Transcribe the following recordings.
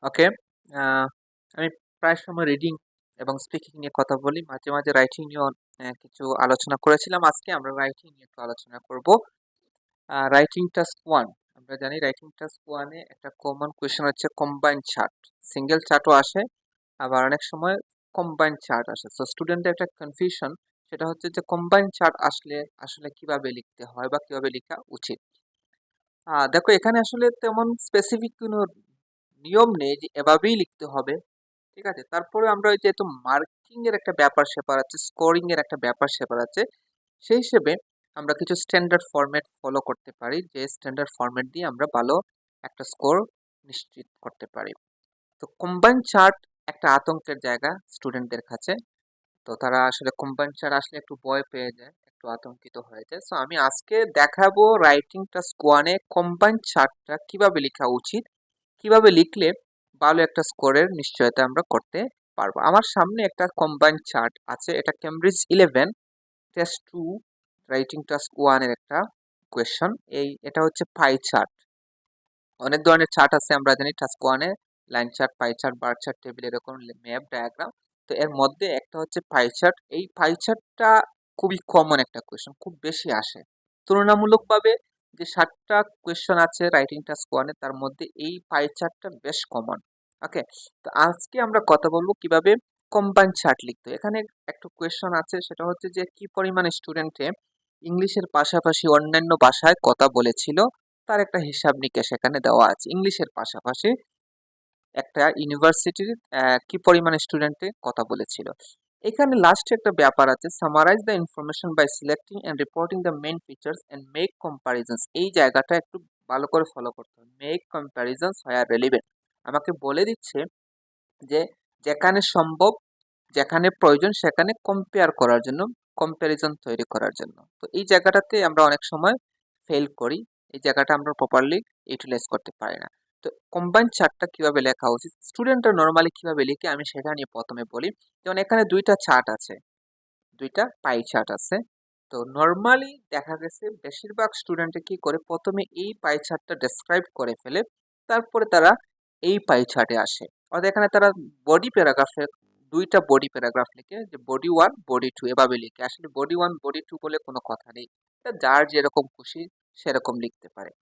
ওকে। আমি প্রায় সময় রিডিং এবং স্পিকিং নিয়ে কথা বলি। মাঝে, মাঝে রাইটিং নিয়েও কিছু আলোচনা করেছিলাম। আজকে আমরা রাইটিং নিয়ে একটু আলোচনা করব। রাইটিং টাস্ক 1 আমরা জানি রাইটিং টাস্ক 1 এ একটা কমন কোয়েশ্চেন হচ্ছে কম্বাইন্ড চার্ট। সিঙ্গেল চার্টও আসে, আবার অনেক সময় কম্বাইন্ড চার্ট আসে। সো স্টুডেন্টদের একটা কনফিউশন সেটা হচ্ছে যে কম্বাইন্ড চার্ট আসলে আসলে কিভাবে লিখতে হয় বা কিভাবে লেখা উচিত। দেখো এখানে আসলে তেমন স্পেসিফিক কোনো নিয়ম নেই যে এভাবেই লিখতে হবে। ঠিক আছে, তারপরে আমরা ওই যেহেতু মার্কিং এর একটা ব্যাপার স্যাপার আছে, স্কোরিং এর একটা ব্যাপার স্যাপার আছে, সেই হিসেবে আমরা কিছু স্ট্যান্ডার্ড ফরম্যাট ফলো করতে পারি, যে স্ট্যান্ডার্ড ফরম্যাট দিয়ে আমরা ভালো একটা স্কোর নিশ্চিত করতে পারি। তো কম্বাইন চার্ট একটা আতঙ্কের জায়গা স্টুডেন্টদের কাছে। তো তারা আসলে কম্বাইন চার্ট আসলে একটু ভয় পেয়ে যায়, একটু আতঙ্কিত হয়ে যায়। সো আমি আজকে দেখাবো রাইটিংটা স্কোয়ানে কম্বাইন চার্টটা কিভাবে লেখা উচিত, কিভাবে লিখলে ভালো একটা স্কোরের নিশ্চয়তা আমরা করতে পারবো। আমার সামনে একটা কম্বাইন চার্ট আছে, এটা কেমব্রিজ 11 টেস্ট 2 রাইটিং টাস্ক 1 এর একটা কোয়েশ্চন। এটা হচ্ছে পাই চার্ট। অনেক ধরনের চার্ট আছে আমরা জানি টাস্ক 1 এ, line chart, pie chart, bar chart, table, এরকম ম্যাপ, ডায়াগ্রাম। তো এর মধ্যে একটা হচ্ছে পাই চার্ট। এই পাই চার্টটা খুবই কমন একটা কোয়েশ্চন, খুব বেশি আসে তুলনামূলকভাবে। যে 7টা কোয়েশ্চন আছে রাইটিং টাস্ক 1 এ, তার মধ্যে এই পাই চার্টটা বেশ কমন। ওকে, তো আজকে আমরা কথা বলবো কিভাবে কম্বাইন চার্ট লিখতে হয়। এখানে একটা কোয়েশ্চন আছে, সেটা হচ্ছে যে কি পরিমাণ স্টুডেন্টে ইংলিশের পাশাপাশি অন্যান্য ভাষায় কথা বলেছিল, তার একটা হিসাব নিকেশ এখানে দেওয়া আছে। ইংলিশের পাশাপাশি একটা ইউনিভার্সিটির কি পরিমাণ স্টুডেন্টে কথা বলেছিল। এখানে লাস্টে একটা ব্যাপার আছে, summarise the information by selecting and reporting the main features and make comparisons. এই জায়গাটা একটু ভালো করে ফলো করতে হবে। মেক কম্পারিজনস হোয়ার রেলিভেন্ট, আমাকে বলে দিচ্ছে যে যেখানে সম্ভব, যেখানে প্রয়োজন সেখানে কম্পেয়ার করার জন্য, কম্প্যারিজন তৈরি করার জন্য। তো এই জায়গাটাতে আমরা অনেক সময় ফেল করি, এই জায়গাটা আমরা প্রপারলি ইউটিলাইজ করতে পারি না। তো কম্বাইন চার্টটা কিভাবে লেখা উচিত, স্টুডেন্টরা নর্মালি কিভাবে লিখে আমি সেটা নিয়ে প্রথমে বলি। যেমন এখানে দুইটা চার্ট আছে, দুইটা পাই চার্ট আছে। তো নর্মালি দেখা গেছে বেশিরভাগ স্টুডেন্টে কি করে, প্রথমে এই পাই চার্টটা ডেসক্রাইব করে ফেলে, তারপরে তারা এই পাই চার্টে আসে। অর্থাৎ এখানে তারা বডি প্যারাগ্রাফে দুইটা বডি প্যারাগ্রাফ লিখে, যে বডি 1 বডি 2 এভাবে লিখে। আসলে বডি 1 বডি 2 বলে কোনো কথা নেই, এটা যার যেরকম খুশি সেরকম লিখতে পারে।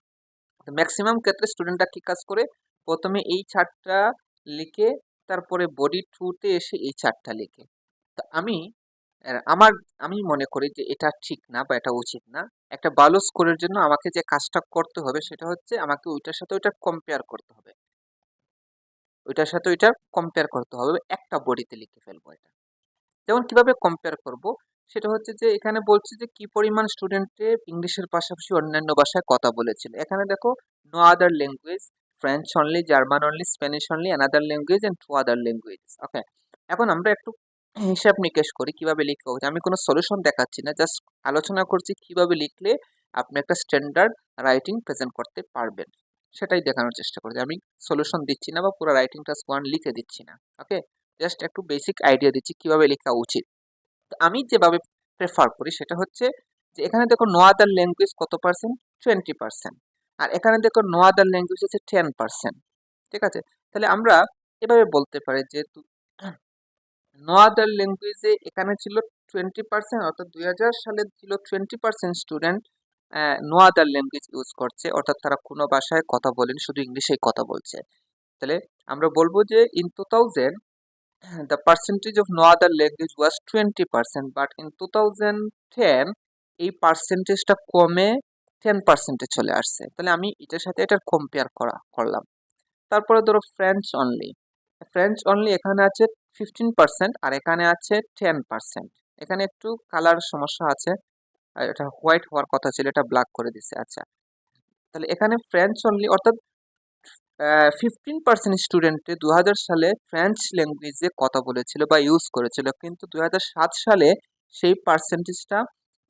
তো ম্যাক্সিমাম ক্ষেত্রে স্টুডেন্টরা কি কাজ করে, প্রথমে এই চার্টটা লিখে তারপরে বডি 2 তে এসে এই চার্টটা লিখে। তো আমার আমি মনে করি যে এটা ঠিক না বা এটা উচিত না। একটা ভালো স্কোরের জন্য আমাকে যে কাজটা করতে হবে সেটা হচ্ছে আমাকে ওইটার সাথে ওইটা কম্পেয়ার করতে হবে, ওইটার সাথে ওইটা কম্পেয়ার করতে হবে, একটা বডিতে লিখে ফেলবো এটা। যেমন কিভাবে কম্পেয়ার করব, সেটা হচ্ছে যে এখানে বলছে যে কি পরিমাণ স্টুডেন্টে ইংলিশের পাশাপাশি অন্যান্য ভাষায় কথা বলেছিল। এখানে দেখো no other language, French only, German only, Spanish only, another language and to other language. Okay, এখন আমরা একটু হিসাব নিকেশ করি কিভাবে লিখতে হবে। আমি কোনো সলিউশন দেখাচ্ছি না, জাস্ট আলোচনা করছি কিভাবে লিখলে আপনি একটা স্ট্যান্ডার্ড রাইটিং প্রেজেন্ট করতে পারবেন, সেটাই দেখানোর চেষ্টা করছি। আমি সলিউশন দিচ্ছি না বা পুরো রাইটিং টাস্ক 1 লিখে দিচ্ছি না। ওকে, জাস্ট একটু বেসিক আইডিয়া দিচ্ছি কিভাবে লেখা উচিত। তো আমি যেভাবে প্রেফার করি সেটা হচ্ছে যে এখানে দেখো নো আদার ল্যাঙ্গুয়েজ কত পার্সেন্ট, 20%। আর এখানে দেখো নো আদার ল্যাঙ্গুয়েজ হচ্ছে 10%। ঠিক আছে, তাহলে আমরা এভাবে বলতে পারি যে নো আদার ল্যাঙ্গুয়েজে এখানে ছিল 20%, অর্থাৎ 2000 সালে ছিল 20% student no other language use করছে, অর্থাৎ তারা কোনো ভাষায় কথা বলেনি, শুধু ইংলিশেই কথা বলছে। তাহলে আমরা বলবো যে in 2000 the percentage of no other language was 20%, but in 2010 এই পার্সেন্টেজটা কমে 10%-এ চলে আসছে। তাহলে আমি এটার সাথে এটার কম্পেয়ার করলাম। তারপরে ধরো ফ্রেঞ্চ অনলি, ফ্রেঞ্চ অনলি এখানে আছে 15% আর এখানে আছে 10%। এখানে একটু কালার সমস্যা আছে, আর এটা হোয়াইট হওয়ার কথা ছিল, এটা ব্ল্যাক করে দিছে। আচ্ছা, তাহলে এখানে ফ্রেঞ্চ অনলি অর্থাৎ 15% স্টুডেন্টে 2000 সালে ফ্রেঞ্চ ল্যাঙ্গুয়েজে কথা বলেছিল বা ইউজ করেছিল, কিন্তু 2007 সালে সেই পার্সেন্টেজটা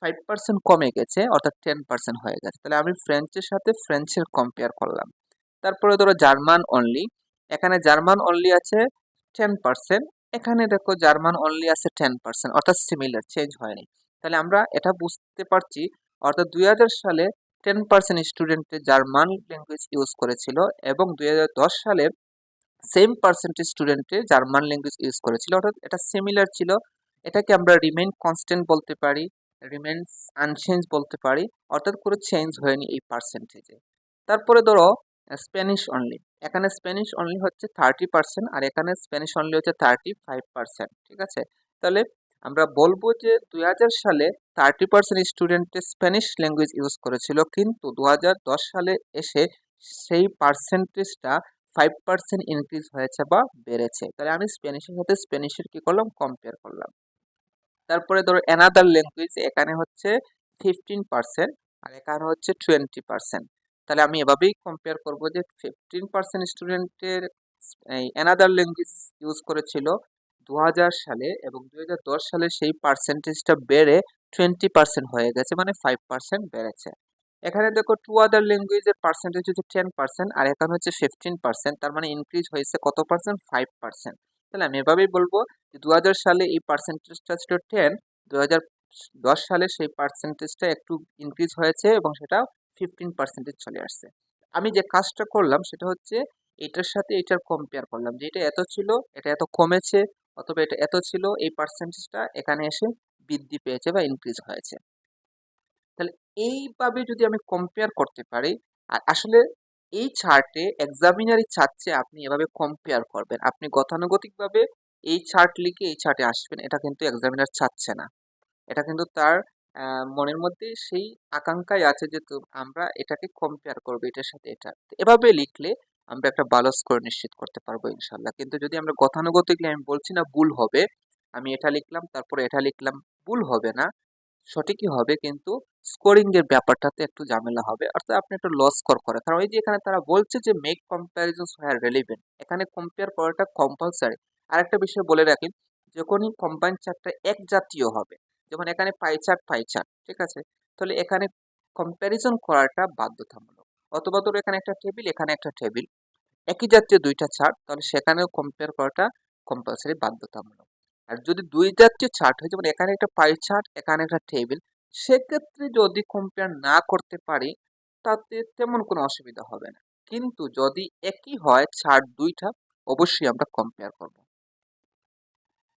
5% কমে গেছে, অর্থাৎ 10% হয়ে গেছে। তাহলে আমি ফ্রেঞ্চের সাথে ফ্রেঞ্চের কম্পেয়ার করলাম। তারপরে ধরো জার্মান অনলি, এখানে জার্মান অনলি আছে 10%, এখানে দেখো জার্মান অনলি আছে 10%, অর্থাৎ সিমিলার, চেঞ্জ হয়নি। তাহলে আমরা এটা বুঝতে পারছি, অর্থাৎ 2000 সালে 10% স্টুডেন্টে জার্মান ল্যাঙ্গুয়েজ ইউজ করেছিল এবং 2010 সালে সেম পার্সেন্টেজ স্টুডেন্টে জার্মান ল্যাঙ্গুয়েজ ইউজ করেছিল, অর্থাৎ এটা সিমিলার ছিল। এটাকে আমরা রিমেইন কনস্ট্যান্ট বলতে পারি, রিমেইনস আনচেঞ্জ বলতে পারি, অর্থাৎ কোনো চেঞ্জ হয়নি এই পার্সেন্টেজে। তারপরে ধরো স্প্যানিশ অনলি, এখানে স্প্যানিশ অনলি হচ্ছে 30%, আর এখানে স্প্যানিশ অনলি হচ্ছে 35%। ঠিক আছে, তাহলে আমরা বলবো যে 2000 সালে 30% স্টুডেন্টে স্প্যানিশ ল্যাঙ্গুয়েজ ইউজ করেছিল, কিন্তু 2010 সালে এসে সেই পার্সেন্টেজটা 5% ইনক্রিজ হয়েছে বা বেড়েছে। তাহলে আমি স্প্যানিশের সাথে স্প্যানিশের কি করলাম, কম্পেয়ার করলাম। তারপরে ধরো অ্যানাদার ল্যাঙ্গুয়েজ, এখানে হচ্ছে 15% আর এখানে হচ্ছে 20%। তাহলে আমি এভাবেই কম্পেয়ার করব যে 15% স্টুডেন্টের এই অ্যানাদার ল্যাঙ্গুয়েজ ইউজ করেছিল 2000 সালে, এবং 2010 সালে সেই পার্সেন্টেজটা বেড়ে 20% হয়ে গেছে, মানে 5% বেড়েছে। এখানে দেখো টু আদার ল্যাঙ্গুয়েজের পার্সেন্টেজ হচ্ছে 10%, আর এখানে হচ্ছে 15%, তার মানে ইনক্রিজ হয়েছে কত পার্সেন্ট, 5%। তাহলে আমি এভাবেই বলবো যে 2000 সালে এই পার্সেন্টেজটা ছিল 10, 2010 সালে সেই পার্সেন্টেজটা একটু ইনক্রিজ হয়েছে এবং সেটা 15% চলে আসছে। আমি যে কাজটা করলাম সেটা হচ্ছে এটার সাথে এটার কম্পেয়ার করলাম, যে এটা এত ছিল, এটা এত কমেছে, অথবা এটা এত ছিল, এই পার্সেন্টেজটা এখানে এসে বৃদ্ধি পেয়েছে বা ইনক্রিজ হয়েছে। তাহলে এইভাবে যদি আমি কম্পেয়ার করতে পারি, আর আসলে এই চার্টে এক্সামিনারই চাচ্ছে আপনি এভাবে কম্পেয়ার করবেন, আপনি গতানুগতিকভাবে এই চার্ট লিখে এই চার্টে আসবেন, এটা কিন্তু এক্সামিনার চাচ্ছে না। এটা কিন্তু তার মনের মধ্যে সেই আকাঙ্ক্ষাই আছে যে আমরা এটাকে কম্পেয়ার করবো এটার সাথে এটা। তো এভাবে লিখলে আমরা একটা ভালো স্কোর নিশ্চিত করতে পারবো ইনশাল্লাহ। কিন্তু যদি আমরা গতানুগতিকলি, আমি বলছি না ভুল হবে, আমি এটা লিখলাম তারপরে এটা লিখলাম, ভুল হবে না, সঠিকই হবে, কিন্তু স্কোরিং এর ব্যাপারটাতে একটু ঝামেলা হবে, অর্থাৎ আপনি একটু লস স্কোর করে। কারণ এই যে এখানে তারা বলছে যে মেক কম্প্যারিজনস হোয়ার রেলিভেন্ট, এখানে কম্পেয়ার করাটা কম্পালসারি। আরেকটা বিষয় বলে রাখি, যখনই কম্বাইন চার্টটা এক জাতীয় হবে, যেমন এখানে পাই চার্ট, ঠিক আছে, তাহলে এখানে কম্প্যারিজন করাটা বাধ্যতামূলক। অথবা ধরো এখানে একটা টেবিল, এখানে একটা টেবিল, একই জাতীয় দুইটা চার্ট, তাহলে সেখানেও কম্পেয়ার করাটা কম্পালসারি, বাধ্যতামূলক। আর যদি দুই জাতীয় চার্ট হয়, যেমন এখানে একটা পাই চার্ট, এখানে একটা টেবিল, সেক্ষেত্রে যদি কম্পেয়ার না করতে পারি তাতে তেমন কোনো অসুবিধা হবে না। কিন্তু যদি একই হয় চার্ট দুইটা, অবশ্যই আমরা কম্পেয়ার করব।